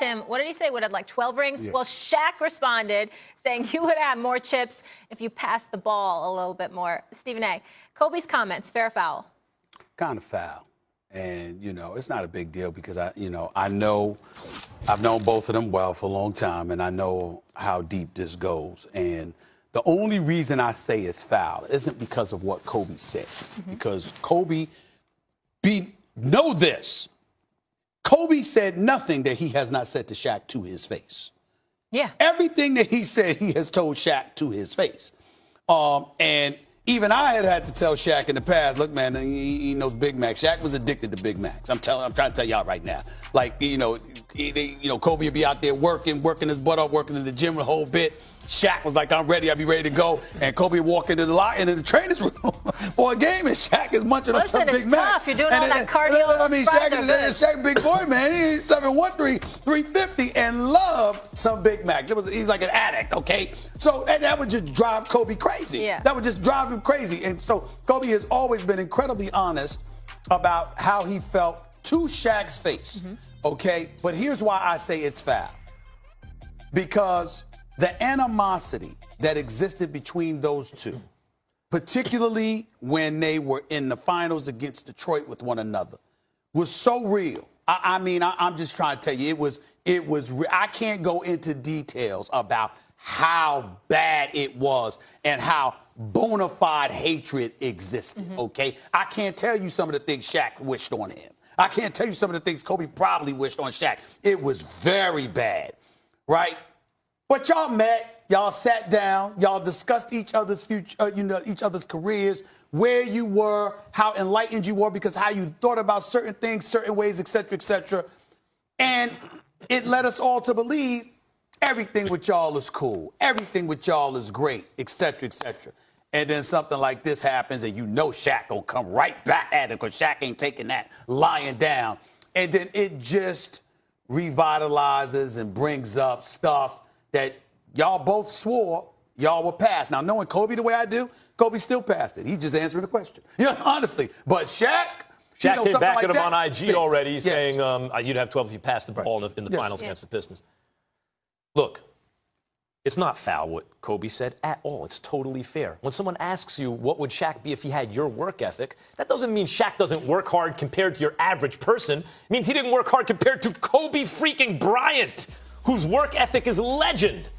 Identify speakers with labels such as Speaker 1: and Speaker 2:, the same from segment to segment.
Speaker 1: him, what did he say, would have like 12 rings?
Speaker 2: Yeah.
Speaker 1: Well, Shaq responded saying you would have more chips if you passed the ball a little bit more. Stephen A., Kobe's comments, fair or foul?
Speaker 2: Kind of foul. And, it's not a big deal because I've known both of them well for a long time, and I know how deep this goes. And the only reason I say it's foul isn't because of what Kobe said, because Kobe, know this, Kobe said nothing that he has not said to Shaq to his face.
Speaker 1: Yeah.
Speaker 2: Everything that he said, he has told Shaq to his face. And even I had to tell Shaq in the past, look, man, he knows Big Macs. Shaq was addicted to Big Macs. I'm trying to tell y'all right now. Like, Kobe would be out there working his butt off, working in the gym a whole bit. Shaq was like, I'm ready, I'll be ready to go. And Kobe would walk into the trainer's room for a game, and Shaq is munching on some Big Macs.
Speaker 1: You're doing all that cardio.
Speaker 2: I mean, Shaq big boy, man. He's 7'1", 350, and loved some Big Mac. He's like an addict, okay? So that would just drive Kobe crazy.
Speaker 1: Yeah.
Speaker 2: That would just drive him crazy. And so Kobe has always been incredibly honest about how he felt to Shaq's face, okay? But here's why I say it's foul. Because the animosity that existed between those two, particularly when they were in the finals against Detroit with one another, was so real. I'm just trying to tell you, it was. I can't go into details about how bad it was and how bona fide hatred existed. Okay, I can't tell you some of the things Shaq wished on him. I can't tell you some of the things Kobe probably wished on Shaq. It was very bad, right? But y'all met, y'all sat down, y'all discussed each other's future, each other's careers, where you were, how enlightened you were, because how you thought about certain things, certain ways, et cetera, et cetera. And it led us all to believe everything with y'all is cool, everything with y'all is great, et cetera, et cetera. And then something like this happens, and Shaq gonna come right back at it because Shaq ain't taking that lying down. And then it just revitalizes and brings up stuff that y'all both swore y'all were past. Now, knowing Kobe the way I do, Kobe still passed it. He just answered the question. Honestly. But Shaq
Speaker 3: came back at him on IG already,
Speaker 2: yes,
Speaker 3: saying you'd have 12 if you passed the ball in the finals against the Pistons. Look, it's not foul what Kobe said at all. It's totally fair. When someone asks you what would Shaq be if he had your work ethic, that doesn't mean Shaq doesn't work hard compared to your average person. It means he didn't work hard compared to Kobe freaking Bryant, whose work ethic is legend.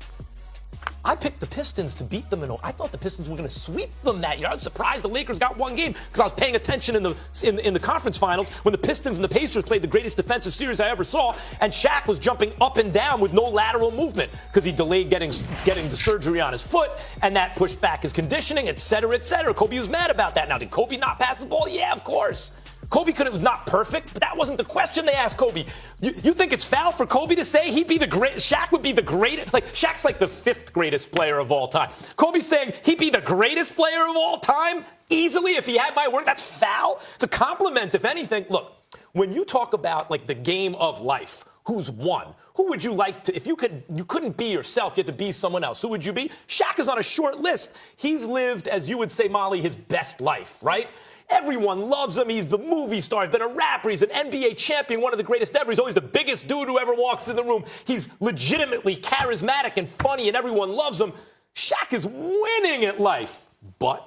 Speaker 3: I picked the Pistons to beat them, and I thought the Pistons were going to sweep them that year. I was surprised the Lakers got one game because I was paying attention in the conference finals when the Pistons and the Pacers played the greatest defensive series I ever saw, and Shaq was jumping up and down with no lateral movement because he delayed getting the surgery on his foot, and that pushed back his conditioning, et cetera, et cetera. Kobe was mad about that. Now, did Kobe not pass the ball? Yeah, of course. Kobe was not perfect, but that wasn't the question they asked Kobe. You think it's foul for Kobe to say he'd be the great? Shaq would be the greatest. Like, Shaq's like the 5th greatest player of all time. Kobe's saying he'd be the greatest player of all time easily if he had my work. That's foul. It's a compliment, if anything. Look, when you talk about like the game of life, who's won? Who would you like to, if you couldn't be yourself, you had to be someone else, who would you be? Shaq is on a short list. He's lived, as you would say, Molly, his best life, right? Everyone loves him. He's the movie star. He's been a rapper. He's an NBA champion, one of the greatest ever. He's always the biggest dude who ever walks in the room. He's legitimately charismatic and funny, and everyone loves him. Shaq is winning at life. But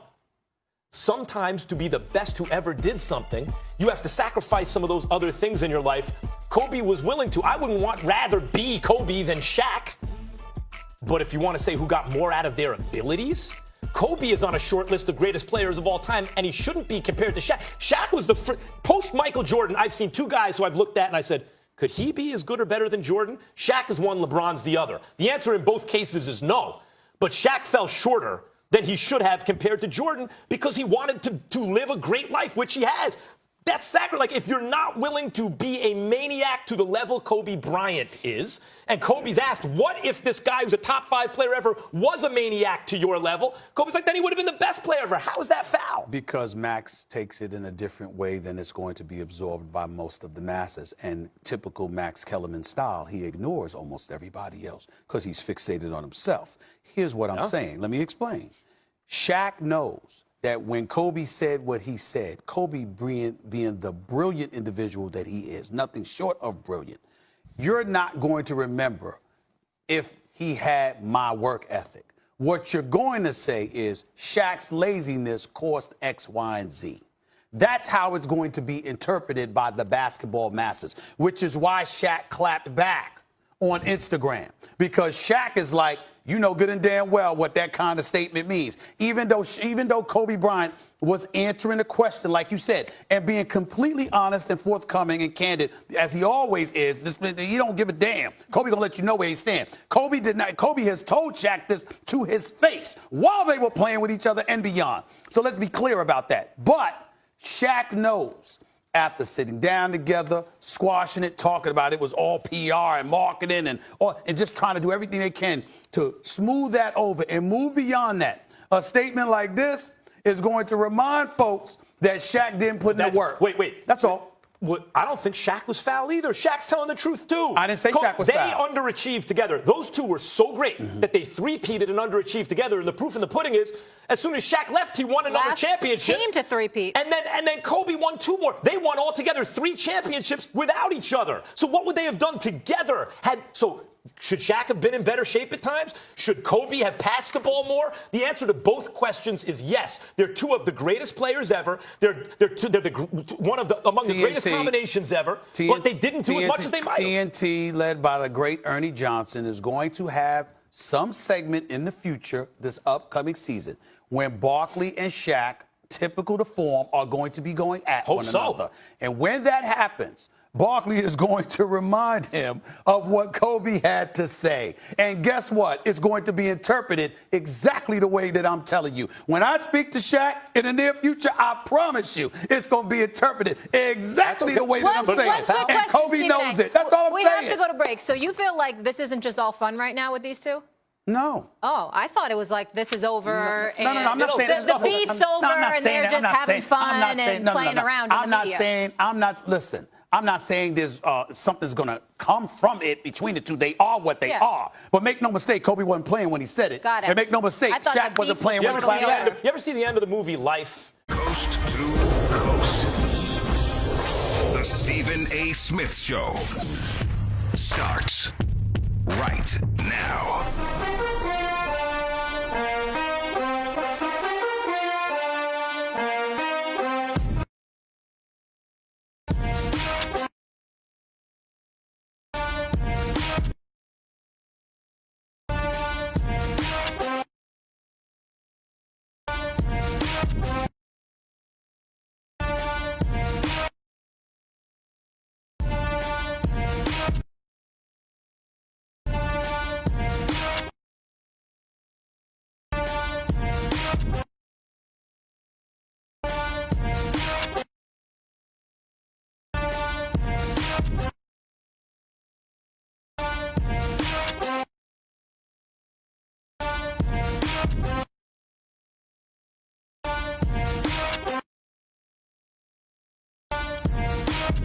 Speaker 3: sometimes to be the best who ever did something, you have to sacrifice some of those other things in your life. Kobe was willing to. I wouldn't rather be Kobe than Shaq. But if you want to say who got more out of their abilities, Kobe is on a short list of greatest players of all time, and he shouldn't be compared to Shaq. Shaq was the post-Michael Jordan. I've seen 2 guys who I've looked at, and I said, could he be as good or better than Jordan? Shaq is one, LeBron's the other. The answer in both cases is no. But Shaq fell shorter than he should have compared to Jordan because he wanted to live a great life, which he has. That's sacrilege. Like, if you're not willing to be a maniac to the level Kobe Bryant is, and Kobe's asked, what if this guy who's a top 5 player ever was a maniac to your level? Kobe's like, then he would have been the best player ever. How is that foul?
Speaker 2: Because Max takes it in a different way than it's going to be absorbed by most of the masses. And typical Max Kellerman style, he ignores almost everybody else because he's fixated on himself. Here's what I'm saying. Let me explain. Shaq knows that when Kobe said what he said, Kobe being the brilliant individual that he is, nothing short of brilliant, you're not going to remember if he had my work ethic. What you're going to say is Shaq's laziness cost X, Y, and Z. That's how it's going to be interpreted by the basketball masses, which is why Shaq clapped back on Instagram, because Shaq is like, you know good and damn well what that kind of statement means. Even though Kobe Bryant was answering the question, like you said, and being completely honest and forthcoming and candid, as he always is, he don't give a damn. Kobe gonna let you know where he stands. Kobe has told Shaq this to his face while they were playing with each other and beyond. So let's be clear about that. But Shaq knows, after sitting down together, squashing it, talking about it was all PR and marketing and just trying to do everything they can to smooth that over and move beyond that. A statement like this is going to remind folks that Shaq didn't put in the work.
Speaker 3: Wait.
Speaker 2: That's all.
Speaker 3: I don't think Shaq was foul either. Shaq's telling the truth, too.
Speaker 2: I didn't say Shaq was foul.
Speaker 3: They underachieved together. Those two were so great that they three-peated and underachieved together. And the proof in the pudding is, as soon as Shaq left, he won another championship.
Speaker 1: Team to three-peat.
Speaker 3: And then Kobe won 2 more. They won altogether 3 championships without each other. So what would they have done together? Should Shaq have been in better shape at times? Should Kobe have passed the ball more? The answer to both questions is yes. They're 2 of the greatest players ever. They're among the greatest combinations ever. But they didn't do as much as they might have.
Speaker 2: TNT, led by the great Ernie Johnson, is going to have some segment in the future, this upcoming season, when Barkley and Shaq, typical to form, are going to be going at one another. And when that happens, Barkley is going to remind him of what Kobe had to say. And guess what? It's going to be interpreted exactly the way that I'm telling you. When I speak to Shaq in the near future, I promise you, it's going to be interpreted exactly the way that I'm saying. And Kobe knows it. That's all I'm saying.
Speaker 1: We have to go to break. So you feel like this isn't just all fun right now with these two?
Speaker 2: No.
Speaker 1: Oh, I thought it was like this is over.
Speaker 2: No, I'm not saying
Speaker 1: the beef's over and they're just having fun and playing around in the media.
Speaker 2: I'm not saying there's something's going to come from it between the two. They are what they are. But make no mistake, Kobe wasn't playing when he said it.
Speaker 1: Got it.
Speaker 2: And make no mistake, Shaq wasn't playing when he clapped back.
Speaker 3: You ever see the end of the movie Life?
Speaker 4: Coast to Coast. The Stephen A. Smith Show starts right now.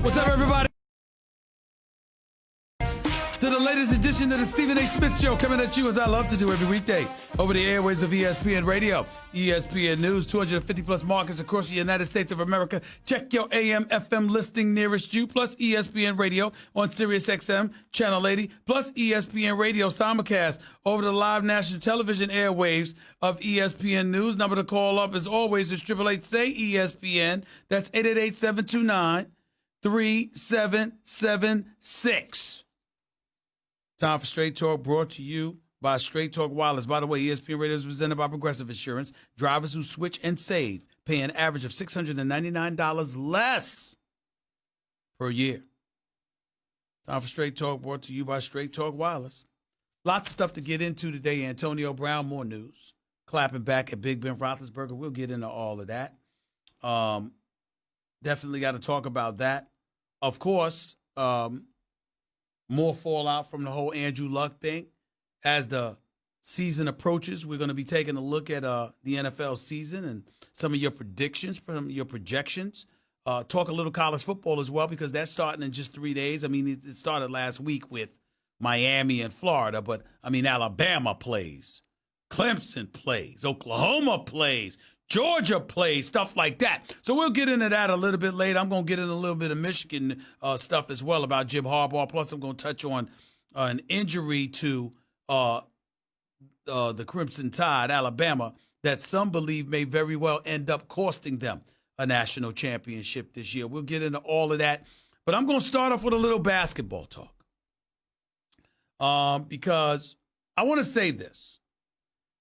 Speaker 5: What's up, everybody? To the latest edition of the Stephen A. Smith Show, coming at you as I love to do every weekday over the airways of ESPN Radio, ESPN News, 250-plus markets across the United States of America. Check your AM, FM listing nearest you, plus ESPN Radio on Sirius XM, Channel 80, plus ESPN Radio simulcast over the live national television airwaves of ESPN News. Number to call up, as always, is 888-SAY-ESPN. That's 888-729-3776. Time for Straight Talk, brought to you by Straight Talk Wireless. By the way, ESPN Radio is presented by Progressive Insurance. Drivers who switch and save pay an average of $699 less per year. Time for Straight Talk, brought to you by Straight Talk Wireless. Lots of stuff to get into today. Antonio Brown, more news. Clapping back at Big Ben Roethlisberger. We'll get into all of that. Definitely got to talk about that. Of course, more fallout from the whole Andrew Luck thing. As the season approaches, we're going to be taking a look at the NFL season and some of your predictions, some of your projections. Talk a little college football as well, because that's starting in just 3 days. I mean, it started last week with Miami and Florida, but, I mean, Alabama plays. Clemson plays. Oklahoma plays. Georgia plays, stuff like that. So we'll get into that a little bit later. I'm going to get into a little bit of Michigan stuff as well about Jim Harbaugh. Plus, I'm going to touch on an injury to the Crimson Tide, Alabama, that some believe may very well end up costing them a national championship this year. We'll get into all of that. But I'm going to start off with a little basketball talk because I want to say this.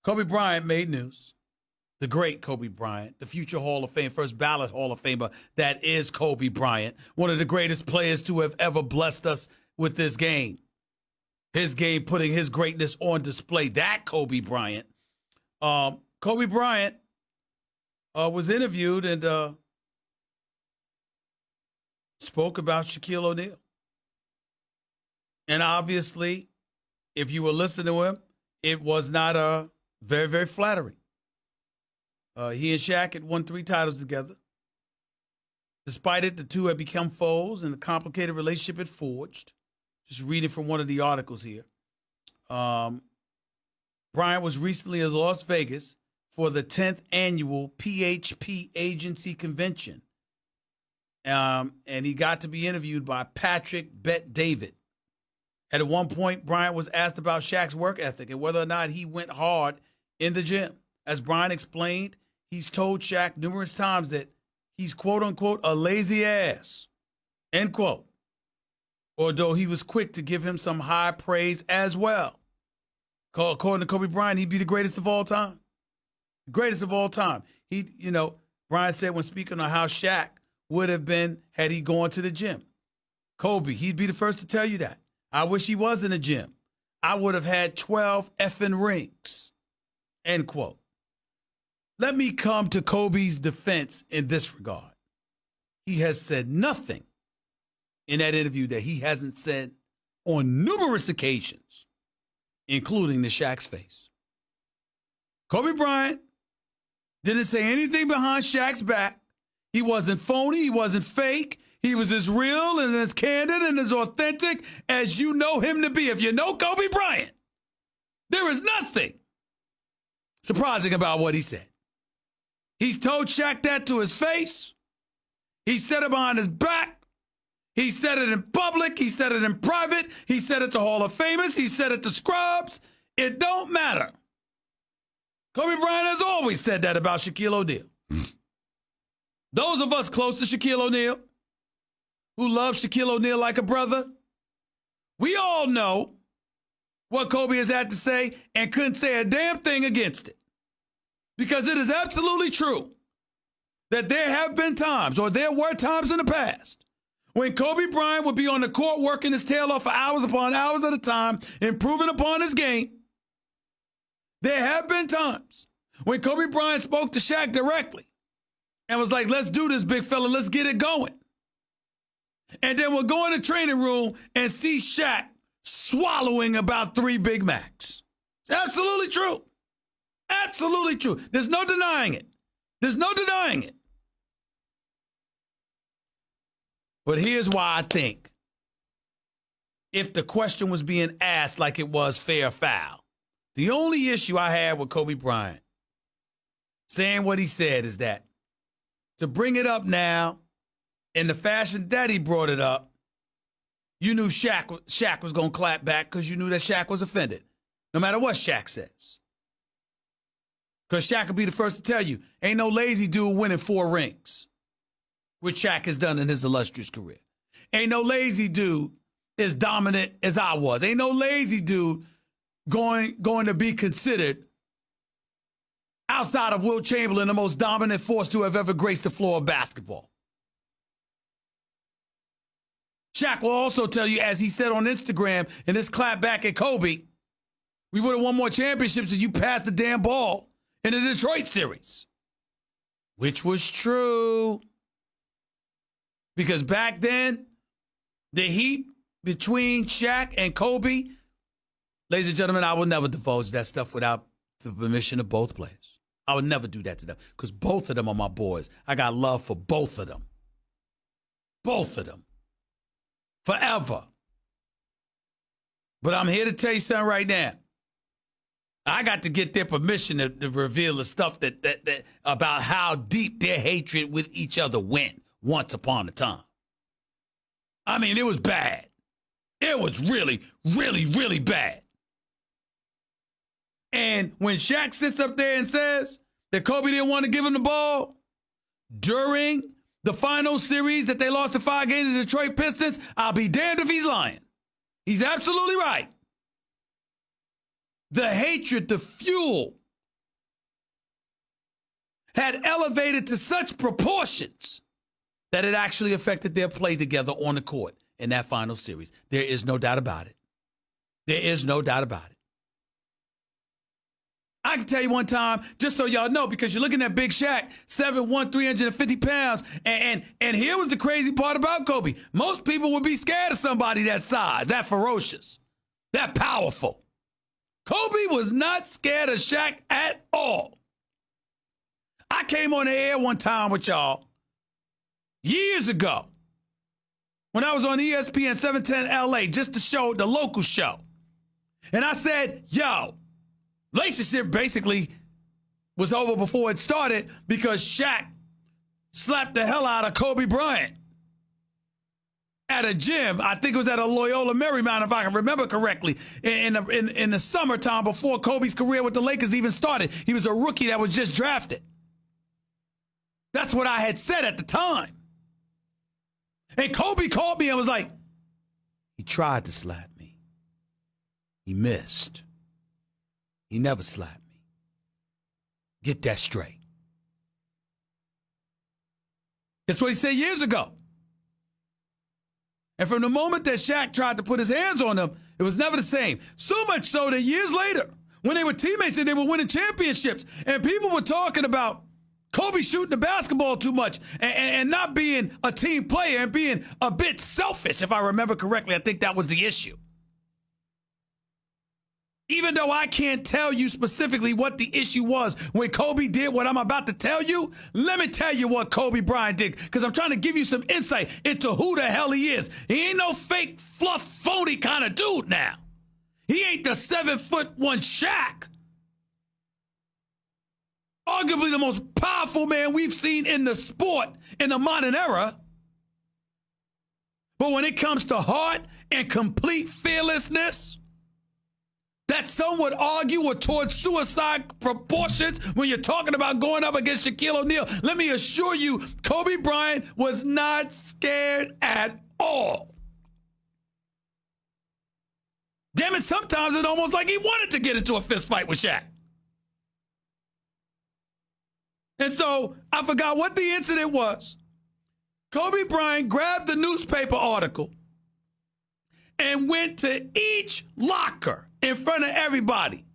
Speaker 5: Kobe Bryant made news. The great Kobe Bryant, the future Hall of Fame, first ballot Hall of Famer, that is Kobe Bryant, one of the greatest players to have ever blessed us with this game. His game putting his greatness on display. That Kobe Bryant. Kobe Bryant was interviewed and spoke about Shaquille O'Neal. And obviously, if you were listening to him, it was not very, very flattering. He and Shaq had won 3 titles together. Despite it, the two had become foes and the complicated relationship had forged. Just reading from one of the articles here. Bryant was recently in Las Vegas for the 10th annual PHP Agency Convention. And he got to be interviewed by Patrick Bet-David. At one point, Bryant was asked about Shaq's work ethic and whether or not he went hard in the gym. As Bryant explained, he's told Shaq numerous times that he's, quote unquote, a lazy ass, end quote. Although he was quick to give him some high praise as well. According to Kobe Bryant, he'd be the greatest of all time. The greatest of all time. Bryant said when speaking on how Shaq would have been had he gone to the gym. Kobe, he'd be the first to tell you that. I wish he was in the gym. I would have had 12 effing rings, end quote. Let me come to Kobe's defense in this regard. He has said nothing in that interview that he hasn't said on numerous occasions, including the Shaq's face. Kobe Bryant didn't say anything behind Shaq's back. He wasn't phony. He wasn't fake. He was as real and as candid and as authentic as you know him to be. If you know Kobe Bryant, there is nothing surprising about what he said. He's told Shaq that to his face. He said it behind his back. He said it in public. He said it in private. He said it to Hall of Famers. He said it to scrubs. It don't matter. Kobe Bryant has always said that about Shaquille O'Neal. Those of us close to Shaquille O'Neal, who love Shaquille O'Neal like a brother, we all know what Kobe has had to say and couldn't say a damn thing against it. Because it is absolutely true that there have been times, or there were times in the past, when Kobe Bryant would be on the court working his tail off for hours upon hours at a time, improving upon his game. There have been times when Kobe Bryant spoke to Shaq directly and was like, let's do this, big fella, let's get it going. And then we'll go in the training room and see Shaq swallowing about 3 Big Macs. It's absolutely true. Absolutely true. There's no denying it. There's no denying it. But here's why I think if the question was being asked like it was fair or foul, the only issue I had with Kobe Bryant saying what he said is that to bring it up now in the fashion that he brought it up, you knew Shaq was going to clap back because you knew that Shaq was offended, no matter what Shaq says. Because Shaq could be the first to tell you, ain't no lazy dude winning 4 rings, which Shaq has done in his illustrious career. Ain't no lazy dude as dominant as I was. Ain't no lazy dude going to be considered outside of Wilt Chamberlain the most dominant force to have ever graced the floor of basketball. Shaq will also tell you, as he said on Instagram in this clap back at Kobe, we would have won more championships if you passed the damn ball in the Detroit series, which was true. Because back then, the heat between Shaq and Kobe, ladies and gentlemen, I will never divulge that stuff without the permission of both players. I would never do that to them because both of them are my boys. I got love for both of them. Both of them. Forever. But I'm here to tell you something right now. I got to get their permission to reveal the stuff that about how deep their hatred with each other went once upon a time. I mean, it was bad. It was really, really, really bad. And when Shaq sits up there and says that Kobe didn't want to give him the ball during the final series that they lost the 5 games to the Detroit Pistons, I'll be damned if he's lying. He's absolutely right. The hatred, the fuel had elevated to such proportions that it actually affected their play together on the court in that final series. There is no doubt about it. There is no doubt about it. I can tell you one time, just so y'all know, because you're looking at Big Shaq, 7'1", 350 pounds, and here was the crazy part about Kobe. Most people would be scared of somebody that size, that ferocious, that powerful. Kobe was not scared of Shaq at all. I came on the air one time with y'all years ago when I was on ESPN 710 LA, just to show the local show. And I said, yo, relationship basically was over before it started because Shaq slapped the hell out of Kobe Bryant at a gym. I think it was at a Loyola Marymount, if I can remember correctly, in the summertime before Kobe's career with the Lakers even started. He was a rookie that was just drafted. That's what I had said at the time. And Kobe called me and was like, he tried to slap me. He missed. He never slapped me. Get that straight. That's what he said years ago. And from the moment that Shaq tried to put his hands on him, it was never the same. So much so that years later, when they were teammates and they were winning championships, and people were talking about Kobe shooting the basketball too much and not being a team player and being a bit selfish, if I remember correctly, I think that was the issue. Even though I can't tell you specifically what the issue was when Kobe did what I'm about to tell you, let me tell you what Kobe Bryant did, because I'm trying to give you some insight into who the hell he is. He ain't no fake, fluff, phony kind of dude now. He ain't the 7'1" Shaq. Arguably the most powerful man we've seen in the sport in the modern era. But when it comes to heart and complete fearlessness, that some would argue were towards suicide proportions when you're talking about going up against Shaquille O'Neal. Let me assure you, Kobe Bryant was not scared at all. Damn it, sometimes it's almost like he wanted to get into a fist fight with Shaq. And so I forgot what the incident was. Kobe Bryant grabbed the newspaper article and went to each locker in front of everybody,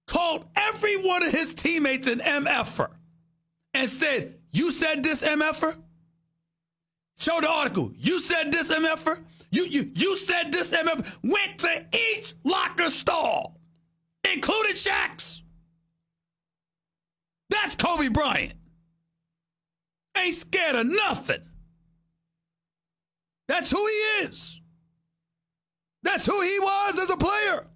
Speaker 5: called every one of his teammates an MFer, and said, you said this, MFer? Show the article. You said this, MFer? You said this, MFer? Went to each locker stall, including Shaq's. That's Kobe Bryant. Ain't scared of nothing. That's who he is. That's who he was as a player.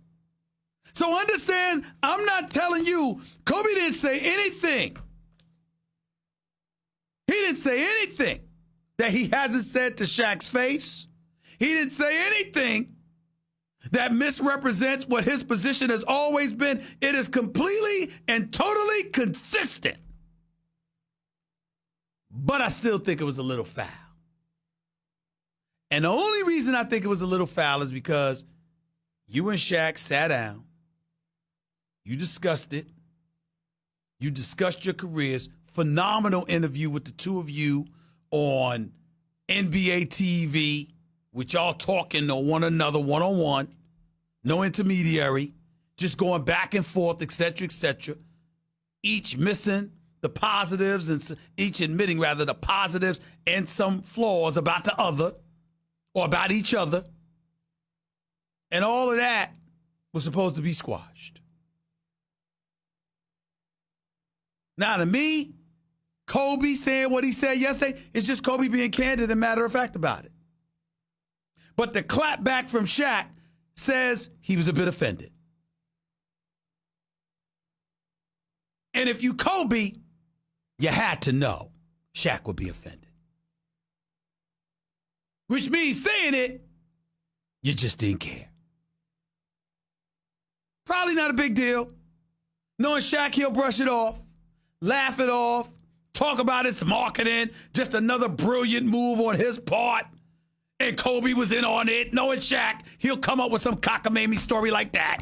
Speaker 5: So understand, I'm not telling you, Kobe didn't say anything. He didn't say anything that he hasn't said to Shaq's face. He didn't say anything that misrepresents what his position has always been. It is completely and totally consistent. But I still think it was a little foul. And the only reason I think it was a little foul is because you and Shaq sat down. You discussed it. You discussed your careers. Phenomenal interview with the two of you on NBA TV, with y'all talking to one another one-on-one. No intermediary. Just going back and forth, et cetera, each missing the positives and each admitting, rather, the positives and some flaws about the other or about each other. And all of that was supposed to be squashed. Now, to me, Kobe saying what he said yesterday is just Kobe being candid and matter of fact about it. But the clap back from Shaq says he was a bit offended. And if you Kobe, you had to know Shaq would be offended. Which means saying it, you just didn't care. Probably not a big deal. Knowing Shaq, he'll brush it off, laugh it off, talk about its marketing, just another brilliant move on his part. And Kobe was in on it. Knowing Shaq, he'll come up with some cockamamie story like that.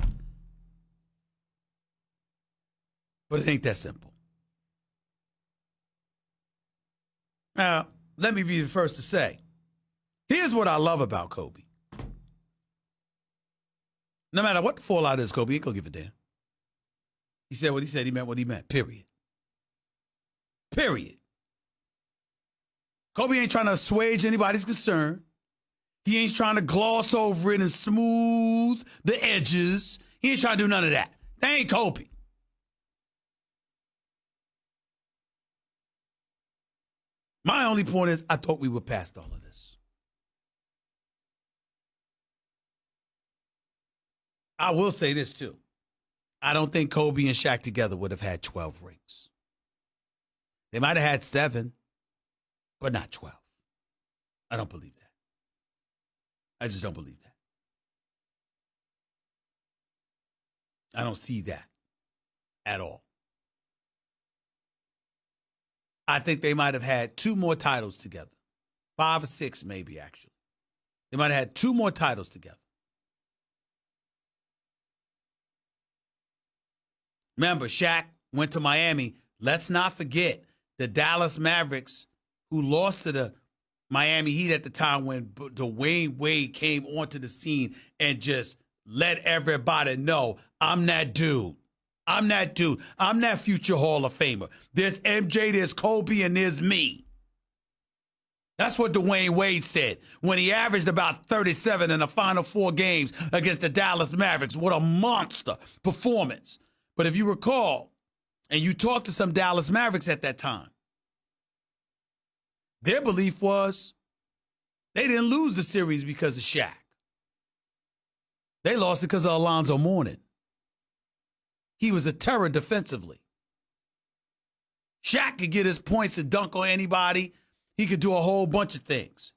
Speaker 5: But it ain't that simple. Now, let me be the first to say, here's what I love about Kobe. No matter what the fallout is, Kobe ain't gonna give a damn. He said what he said, he meant what he meant, period. Period. Kobe ain't trying to assuage anybody's concern. He ain't trying to gloss over it and smooth the edges. He ain't trying to do none of that. That ain't Kobe. My only point is, I thought we were past all of this. I will say this, too. I don't think Kobe and Shaq together would have had 12 rings. They might have had 7, but not 12. I don't believe that. I just don't believe that. I don't see that at all. I think they might have had 2 more titles together. 5 or 6, maybe, actually. They might have had 2 more titles together. Remember, Shaq went to Miami. Let's not forget the Dallas Mavericks, who lost to the Miami Heat at the time when Dwayne Wade came onto the scene and just let everybody know, I'm that dude. I'm that dude. I'm that future Hall of Famer. There's MJ, there's Kobe, and there's me. That's what Dwayne Wade said when he averaged about 37 in the final 4 games against the Dallas Mavericks. What a monster performance. But if you recall, and you talked to some Dallas Mavericks at that time, their belief was they didn't lose the series because of Shaq. They lost it because of Alonzo Mourning. He was a terror defensively. Shaq could get his points and dunk on anybody. He could do a whole bunch of things.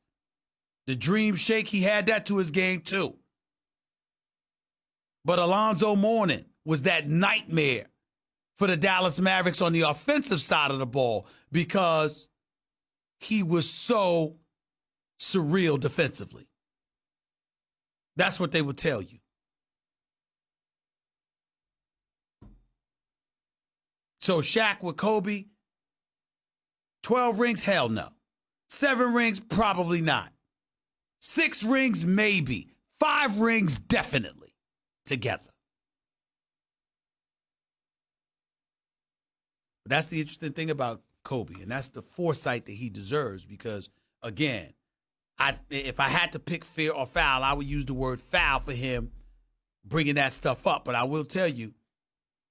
Speaker 5: The dream shake, he had that to his game too. But Alonzo Mourning was that nightmare for the Dallas Mavericks on the offensive side of the ball because he was so surreal defensively. That's what they would tell you. So Shaq with Kobe, 12 rings, hell no. 7 rings, probably not. 6 rings, maybe. 5 rings, definitely together. But that's the interesting thing about Kobe, and that's the foresight that he deserves because, again, if I had to pick fair or foul, I would use the word foul for him bringing that stuff up. But I will tell you,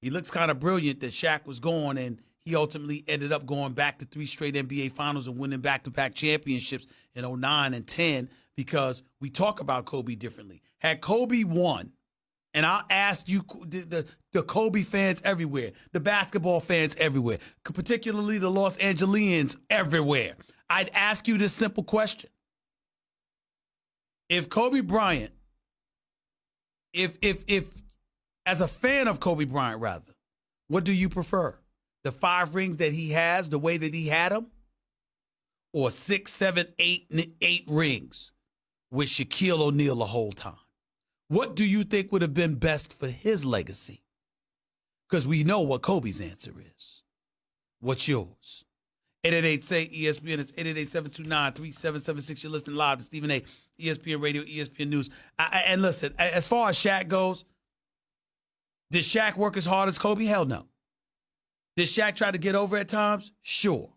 Speaker 5: he looks kind of brilliant that Shaq was gone, and he ultimately ended up going back to 3 straight NBA Finals and winning back-to-back championships in 2009 and 10 because we talk about Kobe differently. Had Kobe won, and I'll ask you, the Kobe fans everywhere, the basketball fans everywhere, particularly the Los Angelians everywhere, I'd ask you this simple question. If Kobe Bryant, if as a fan of Kobe Bryant, rather, what do you prefer? The 5 rings that he has, the way that he had them? Or 6, 7, 8 rings with Shaquille O'Neal the whole time? What do you think would have been best for his legacy? Because we know what Kobe's answer is. What's yours? 888-SAY-ESPN. It's 888-729-3776. You're listening live to Stephen A. ESPN Radio, ESPN News. And listen, as far as Shaq goes, did Shaq work as hard as Kobe? Hell no. Did Shaq try to get over at times? Sure.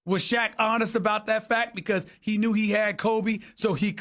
Speaker 5: Was Shaq honest about that fact because he knew he had Kobe, so he